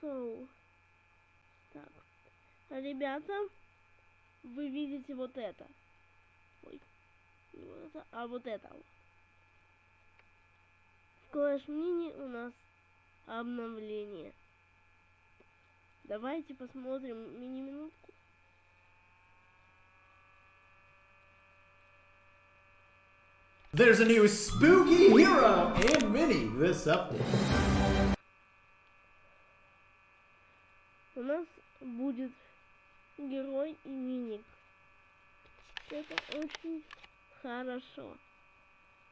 So. Так. Ребята, вы видите вот это. Ой. Не вот это, а вот это вот. В Clash Mini у нас обновление. Давайте посмотрим мини-минутку. There's a new spooky hero and mini this update. У нас будет герой и миник. Это очень хорошо.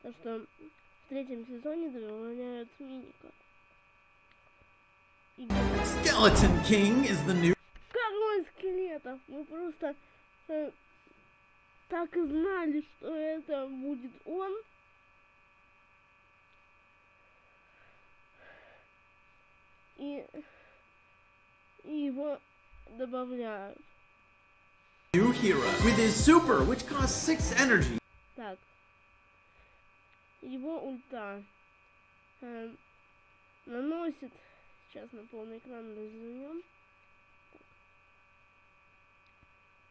То, что в третьем сезоне добавляют миника. Skeleton King is the new... Король скелетов. Мы просто так и знали, что это будет он. И его добавляют. New hero with his super, which costs 6 energy. Так. Его ульта наносит... Сейчас на полный экран развернем.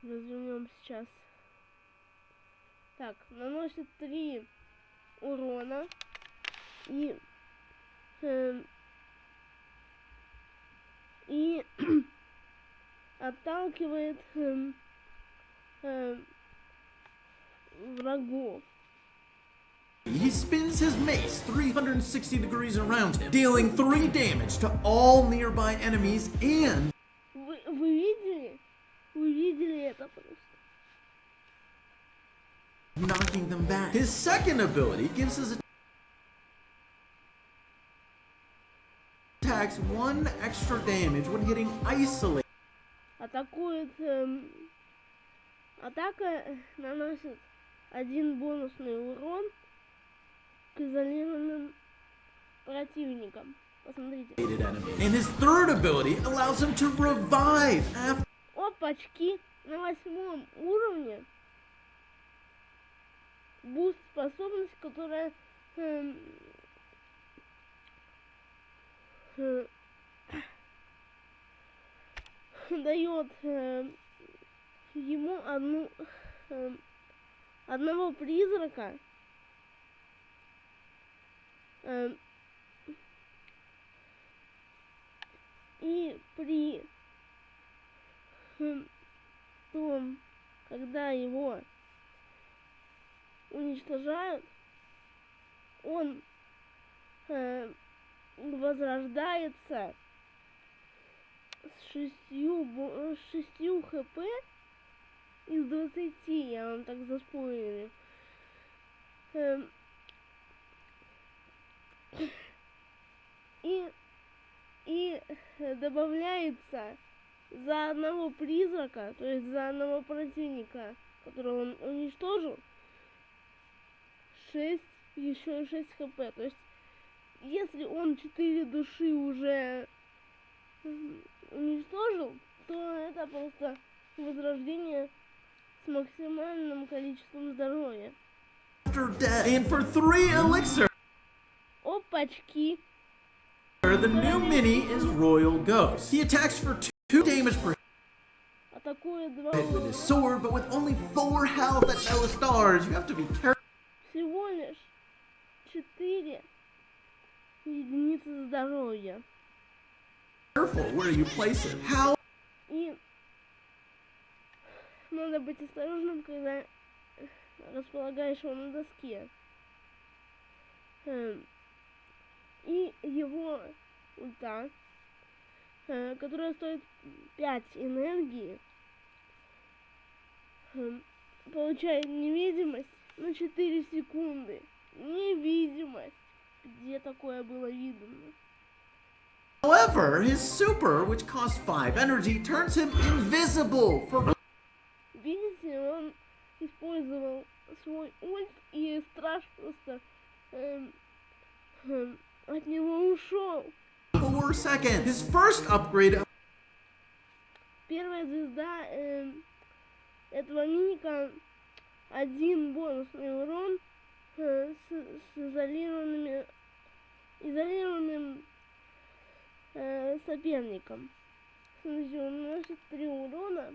Развернем сейчас. Так, наносит 3 урона и отталкивает врагов. He spins his mace 360 degrees around him, dealing 3 damage to all nearby enemies and... Вы видели? Вы видели это просто? knocking them back. His second ability gives his attacks 1 extra damage when hitting isolated. Атакует... атака наносит 1 бонусный урон к изолированным противникам. Посмотрите. And his third ability allows him to revive after... Опачки! На 8 уровне буст способность, которая дает ему одного призрака и при том, когда его уничтожают, он возрождается с 6 хп из 20, я вам так заспойлерю. И добавляется за одного призрака, то есть за одного противника, которого он уничтожил, еще 6 хп. То есть, если он 4 души уже уничтожил, то это просто возрождение с максимальным количеством здоровья. And for 3 elixir. Опачки! The new mini is Royal Ghost. He attacks for 2 damage per Атакует 2 hit with his sword, but with only 4 health at no stars. You have to be careful. Всего лишь 4 единицы здоровья. Careful where you place it. How? И надо быть осторожным, когда располагаешь его на доске. И его ульта, которая стоит 5 энергии, получает невидимость на 4 секунды. Невидимость. Где такое было видно? However, his super, which costs 5 energy, turns him invisible for... Видите, он использовал свой ульт, и страж просто от него ушел. 4 seconds. His first upgrade... Первая звезда этого миника 1 бонусный урон с изолированным соперником. Смотрите, он наносит 3 урона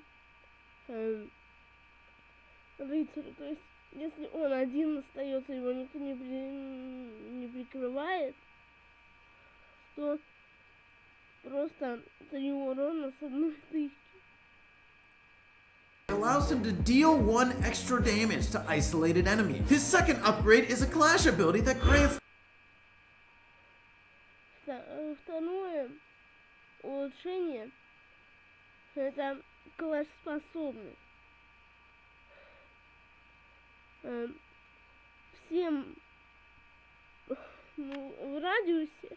рыцарю. То есть, если он один остается, его никто не прикрывает, то просто 3 урона с одной тычки. Allows him to deal 1 extra damage to isolated enemies. His second upgrade is a clash ability that grants Второе улучшение — это класс-способность. Всем в радиусе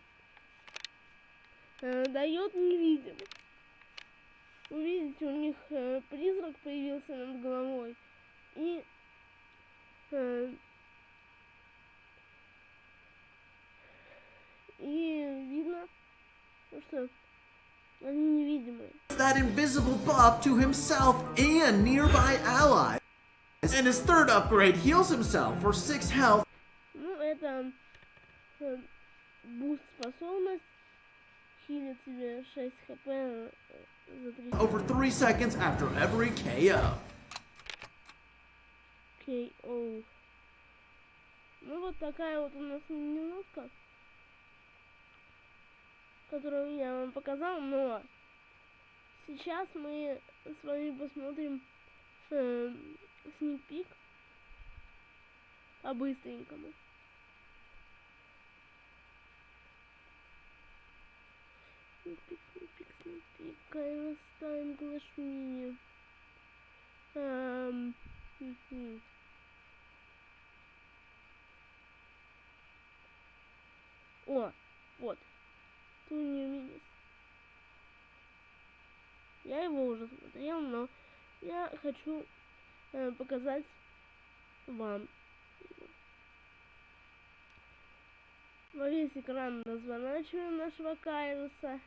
дает невидимость. Вы видите, у них призрак появился над головой. И видно, что они невидимые. that invisible buff to himself and nearby allies. And his third upgrade heals himself for 6 health. Ну, это буст способность. Хилит себе 6 хп за 3 Over 3 seconds after every KO. KO. Ну, вот такая вот у нас минутка, которую я вам показал, но сейчас мы с вами посмотрим сникпик по-быстренькому. Сникпик. Кайрос Тайм Клэш Мини. О, вот. Туни Минис. Я его уже смотрел, но я хочу показать вам во весь экран. Разворачиваем нашего Кайроса.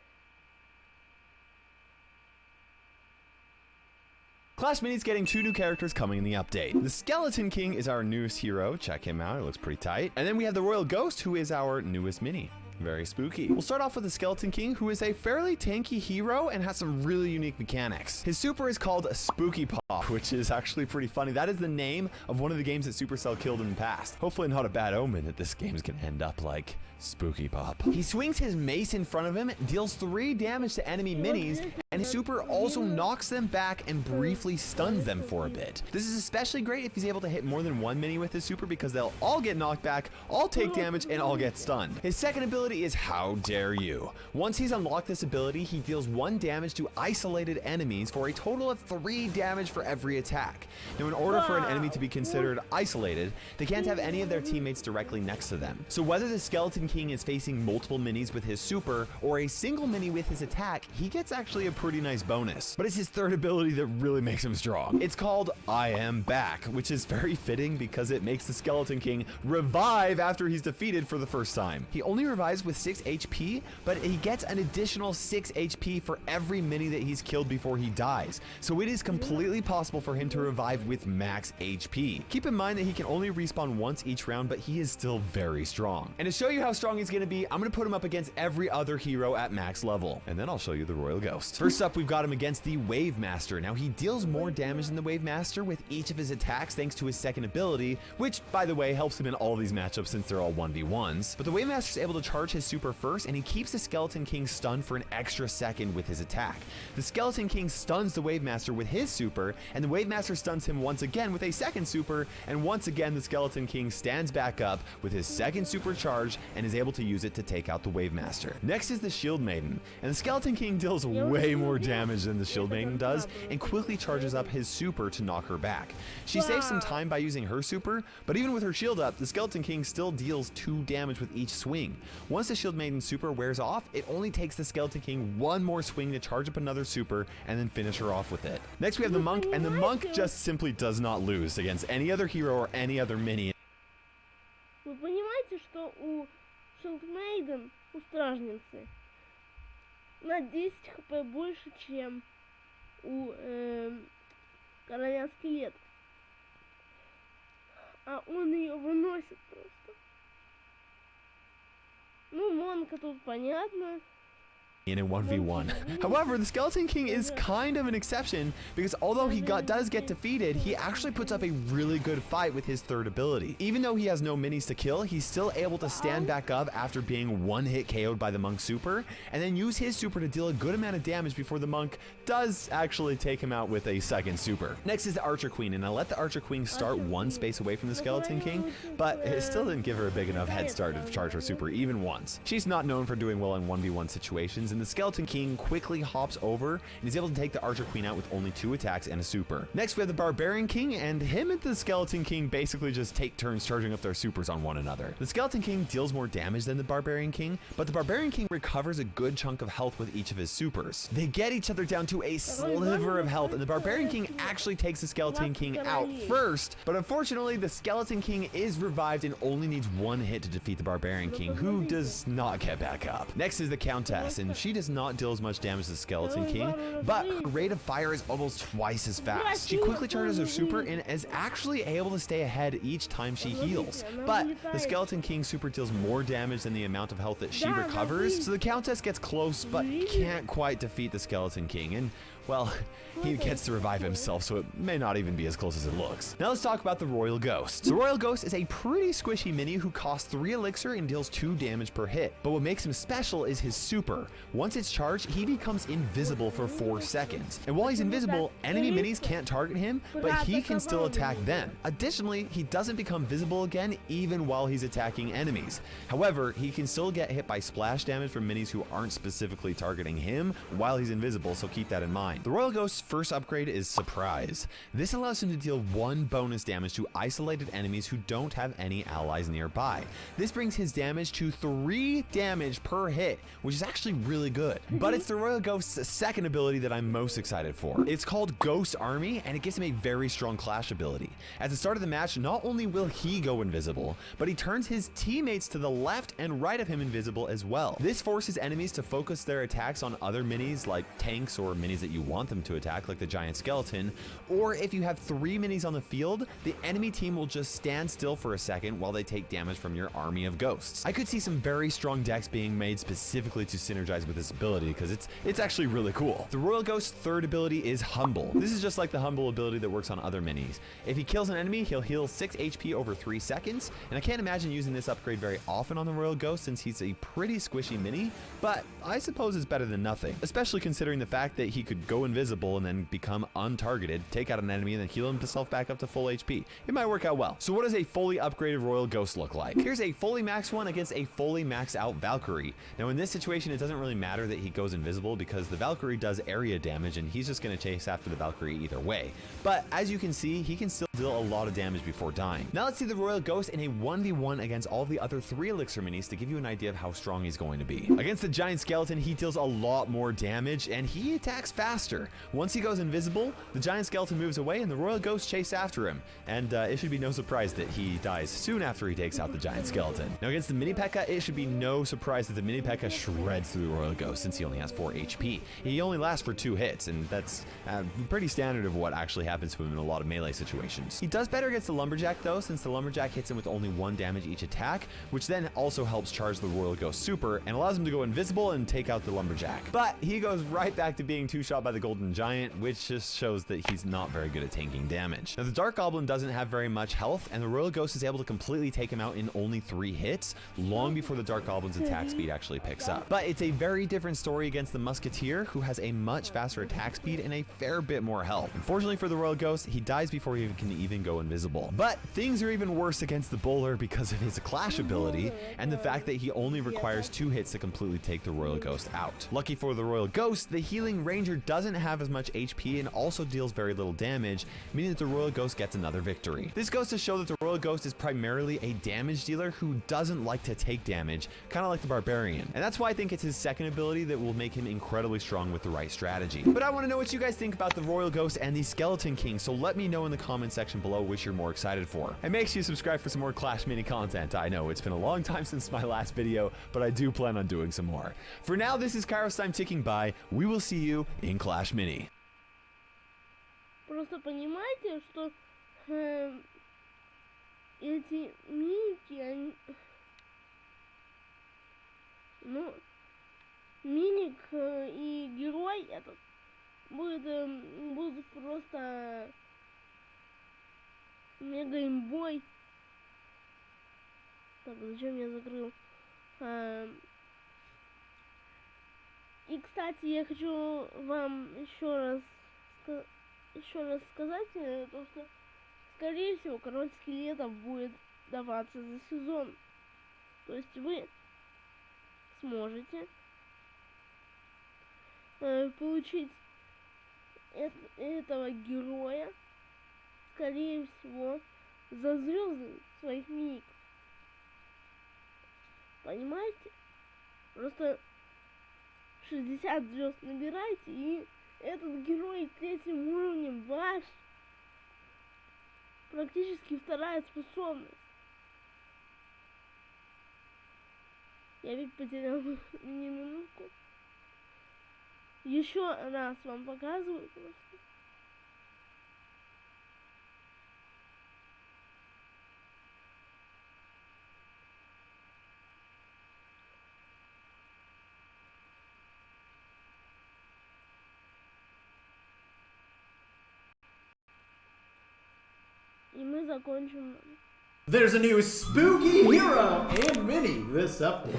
Clash Mini's getting 2 new characters coming in the update. The Skeleton King is our newest hero. Check him out, it looks pretty tight. And then we have the Royal Ghost, who is our newest mini. Very spooky. We'll start off with the Skeleton King, who is a fairly tanky hero and has some really unique mechanics. His super is called Spooky Pop, which is actually pretty funny. That is the name of one of the games that Supercell killed in the past. Hopefully not a bad omen that this game's gonna end up like Spooky Pop. He swings his mace in front of him, deals 3 damage to enemy minis, and his super also knocks them back and briefly stuns them for a bit. This is especially great if he's able to hit more than 1 mini with his super, because they'll all get knocked back, all take damage, and all get stunned. His second ability is How Dare You. Once he's unlocked this ability, he deals 1 damage to isolated enemies for a total of 3 damage for every attack. Now, in order for an enemy to be considered isolated, they can't have any of their teammates directly next to them. So whether the Skeleton King is facing multiple minis with his super or a single mini with his attack, he gets actually a pretty nice bonus. But it's his third ability that really makes him strong. It's called I Am Back, which is very fitting because it makes the Skeleton King revive after he's defeated for the first time. He only revives with 6 HP, but he gets an additional 6 HP for every mini that he's killed before he dies. So it is completely possible for him to revive with max HP. Keep in mind that he can only respawn once each round, but he is still very strong. And to show you how strong he's gonna be, I'm gonna put him up against every other hero at max level. And then I'll show you the Royal Ghost. First up, we've got him against the Wave Master. Now, he deals more damage than the Wave Master with each of his attacks thanks to his second ability, which, by the way, helps him in all these matchups since they're all 1v1s. But the Wave Master is able to charge his super first, and he keeps the Skeleton King stunned for an extra second with his attack. The Skeleton King stuns the Wave Master with his super, and the Wave Master stuns him once again with a second super, and once again the Skeleton King stands back up with his second super charge and is able to use it to take out the Wave Master. Next is the Shield Maiden, and the Skeleton King deals way more damage than the Shield Maiden does and quickly charges up his super to knock her back. She saves some time by using her super, but even with her shield up, the Skeleton King still deals 2 damage with each swing. Once the Shield Maiden's super wears off, it only takes the Skeleton King 1 more swing to charge up another super and then finish her off with it. Next we have the Monk, and the Monk just simply does not lose against any other hero or any other mini. Вы понимаете, что у Shield Maiden, у стражницы, на 10 хп больше, чем у короля скелетов. А он ее выносит просто. Ну, Монка тут понятно. in a 1v1. However, the Skeleton King is kind of an exception because although he does get defeated, he actually puts up a really good fight with his third ability. Even though he has no minis to kill, he's still able to stand back up after being one-hit KO'd by the monk's super, and then use his super to deal a good amount of damage before the monk does actually take him out with a second super. Next is the Archer Queen, and I let the Archer Queen start one space away from the Skeleton King, but it still didn't give her a big enough head start to charge her super even once. She's not known for doing well in 1v1 situations, and the Skeleton King quickly hops over and is able to take the Archer Queen out with only 2 attacks and a super. Next we have the Barbarian King, and him and the Skeleton King basically just take turns charging up their supers on one another. The Skeleton King deals more damage than the Barbarian King, but the Barbarian King recovers a good chunk of health with each of his supers. They get each other down to a sliver of health, and the Barbarian King actually takes the Skeleton King out first, but unfortunately the Skeleton King is revived and only needs 1 hit to defeat the Barbarian King, who does not get back up. Next is the Countess, and she does not deal as much damage as the Skeleton King, but her rate of fire is almost twice as fast. She quickly charges her super and is actually able to stay ahead each time she heals, but the Skeleton King super deals more damage than the amount of health that she recovers, so the Countess gets close but can't quite defeat the Skeleton King, and well, he gets to revive himself, so it may not even be as close as it looks. Now let's talk about the Royal Ghost. The Royal Ghost is a pretty squishy mini who costs 3 elixir and deals 2 damage per hit, but what makes him special is his super. Once it's charged, he becomes invisible for 4 seconds, and while he's invisible, enemy minis can't target him, but he can still attack them. Additionally, he doesn't become visible again even while he's attacking enemies. However, he can still get hit by splash damage from minis who aren't specifically targeting him while he's invisible, so keep that in mind. The Royal Ghost's first upgrade is Surprise. This allows him to deal 1 bonus damage to isolated enemies who don't have any allies nearby. This brings his damage to 3 damage per hit, which is actually really good. But it's the Royal Ghost's second ability that I'm most excited for. It's called Ghost Army, and it gives him a very strong clash ability. At the start of the match, not only will he go invisible, but he turns his teammates to the left and right of him invisible as well. This forces enemies to focus their attacks on other minis like tanks or minis that you want them to attack, like the giant skeleton, or if you have 3 minis on the field, the enemy team will just stand still for a second while they take damage from your army of ghosts. I could see some very strong decks being made specifically to synergize with this ability because it's actually really cool. The Royal Ghost's third ability is Humble. This is just like the Humble ability that works on other minis. If he kills an enemy, he'll heal 6 HP over 3 seconds, and I can't imagine using this upgrade very often on the Royal Ghost since he's a pretty squishy mini, but I suppose it's better than nothing, especially considering the fact that he could go invisible and then become untargeted, take out an enemy, and then heal himself back up to full HP. It might work out well. So what does a fully upgraded Royal Ghost look like? Here's a fully maxed one against a fully maxed out Valkyrie. Now in this situation, it doesn't really matter that he goes invisible because the Valkyrie does area damage and he's just going to chase after the Valkyrie either way. But as you can see, he can still deal a lot of damage before dying. Now let's see the Royal Ghost in a 1v1 against all of the other 3 elixir minis to give you an idea of how strong he's going to be. Against the giant skeleton, he deals a lot more damage and he attacks faster. Once he goes invisible, the giant skeleton moves away and the Royal Ghost chase after him, and it should be no surprise that he dies soon after he takes out the giant skeleton. Now against the mini P.E.K.K.A, it should be no surprise that the mini P.E.K.K.A shreds through the Royal Ghost since he only has 4 HP. He only lasts for 2 hits, and that's pretty standard of what actually happens to him in a lot of melee situations. He does better against the Lumberjack though, since the Lumberjack hits him with only 1 damage each attack, which then also helps charge the Royal Ghost super and allows him to go invisible and take out the Lumberjack. But he goes right back to being 2-shot by the Golden Giant, which just shows that he's not very good at tanking damage. Now the Dark Goblin doesn't have very much health, and the Royal Ghost is able to completely take him out in only 3 hits, long before the Dark Goblin's attack speed actually picks up. But it's a very different story against the Musketeer, who has a much faster attack speed and a fair bit more health. Unfortunately for the Royal Ghost, he dies before he can even go invisible. But things are even worse against the Bowler because of his Clash ability, and the fact that he only requires 2 hits to completely take the Royal Ghost out. Lucky for the Royal Ghost, the Healing Ranger doesn't have as much HP and also deals very little damage, meaning that the Royal Ghost gets another victory. This goes to show that the Royal Ghost is primarily a damage dealer who doesn't like to take damage, kind of like the Barbarian. And that's why I think it's his second ability that will make him incredibly strong with the right strategy. But I want to know what you guys think about the Royal Ghost and the Skeleton King, so let me know in the comment section below which you're more excited for. And make sure you subscribe for some more Clash Mini content. I know it's been a long time since my last video, but I do plan on doing some more. For now, this is Kairos Time ticking by. We will see you in Clash Mini. Просто понимаете, что эти миники, они, ну, миник и герой этот будут просто мега имбой. Так, зачем я закрыл? И, кстати, я хочу вам еще раз сказать, то, что, скорее всего, король скелетов будет даваться за сезон. То есть вы сможете получить этого героя, скорее всего, за звезды своих миников. Понимаете? Просто 60 звезд набирайте, и этот герой третьим уровнем ваш. Практически вторая способность. Я ведь потерял не минутку. Еще раз вам показываю просто. И мы закончим. There's a new spooky hero and mini this update.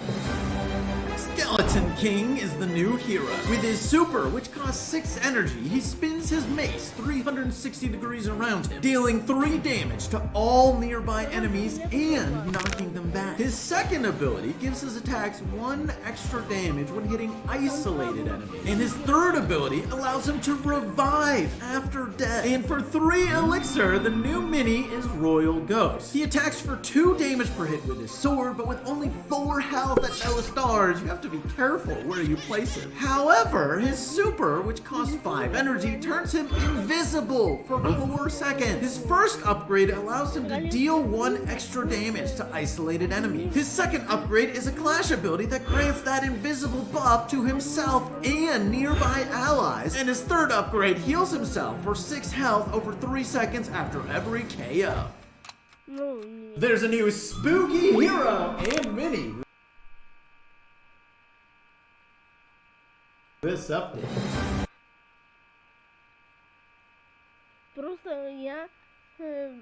Skeleton King is the new hero. With his super, which costs 6 energy, he spins his mace 360 degrees around him, dealing 3 damage to all nearby enemies and knocking them back. His second ability gives his attacks 1 extra damage when hitting isolated enemies. And his third ability allows him to revive after death. And for 3 elixir, the new mini is Royal Ghost. He attacks for 2 damage per hit with his sword, but with only 4 health at no stars, you have to be careful where you place him. However, his super, which costs 5 energy, turns him invisible for 4 seconds. His first upgrade allows him to deal 1 extra damage to isolated enemies. His second upgrade is a clash ability that grants that invisible buff to himself and nearby allies. And his third upgrade heals himself for 6 health over 3 seconds after every KO. There's a new spooky hero and mini this update. Просто я в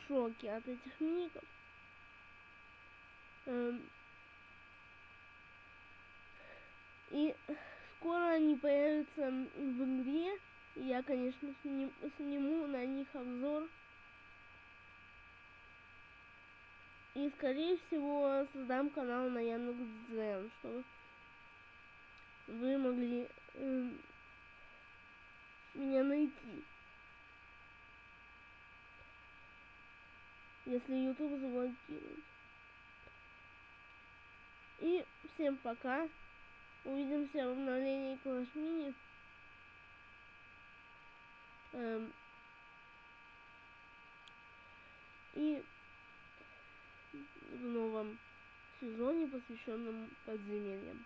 шоке от этих миников. И скоро они появятся в игре. Я, конечно, сниму на них обзор. И, скорее всего, создам канал на Яндекс.Дзен, чтобы вы могли меня найти. Если YouTube заблокирует. И всем пока. Увидимся в обновлении Clash Mini. И в новом сезоне, посвященном подземельям.